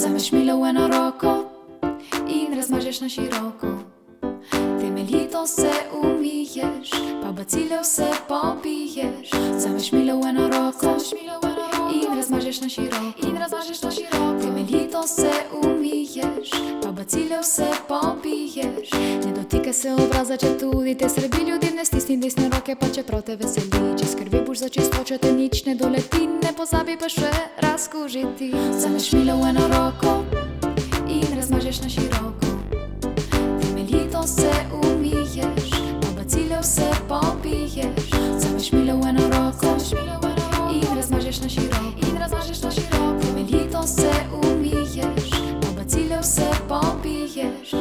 Вземеш мило в едно роко и размажеш на широко. Temeljito se umiješ, pa bacile vse popiješ. Vzameš milo v eno roko in razmažeš na široko. Temeljito se umiješ, pa bacile vse popiješ. Ne dotikaj se obraza, če tudi te srbi ljudi, ne stisni desne roke, pa čeprav te veseli. Če skrbi boš za čistočo, te nič ne doleti, ne pozabi pa še razkužiti. Vzameš milo v eno roko in razmažeš na široko. Temeljito se umiješ, pa bacile vse popiješ. Vzameš milo v eno roko in razmažeš na široko. Temeljito se umiješ, pa bacile vse popiješ.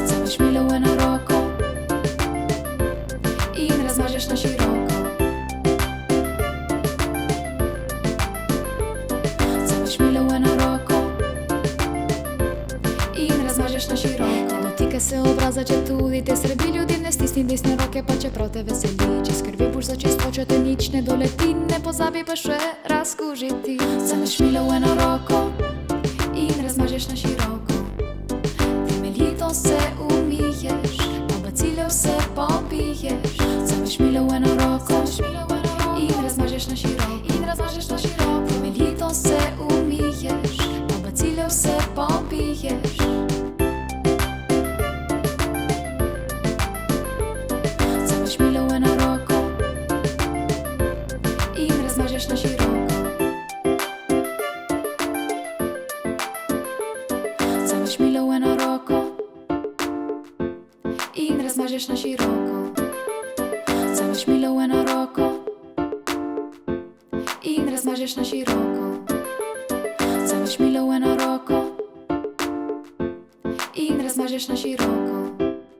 Vzameš milo v eno roko in razmažeš na široko. Vzameš milo v eno roko in razmažeš na široko. Ne dotikaj se obraza, če tudi te srbi ljudi, ne stisni desne roke, pa čeprav te veseli. Če skrbi boš za čistočo, te nič ne doleti, ne pozabi pa še razkužiti. Vzameš milo v eno roko in razmažeš na široko. Temeljito se umiješ, pa bacile vse popiješ. Vzameš milo v eno roko in razmažeš na široko. Temeljito se umiješ, pa bacile vse popiješ. Vzameš milo v eno roko in razmažeš na široko. Vzameš milo v eno roko in razmažeš na široko. Vzameš milo v eno roko in razmažeš na široko. Vzameš milo v eno roko in razmažeš na široko.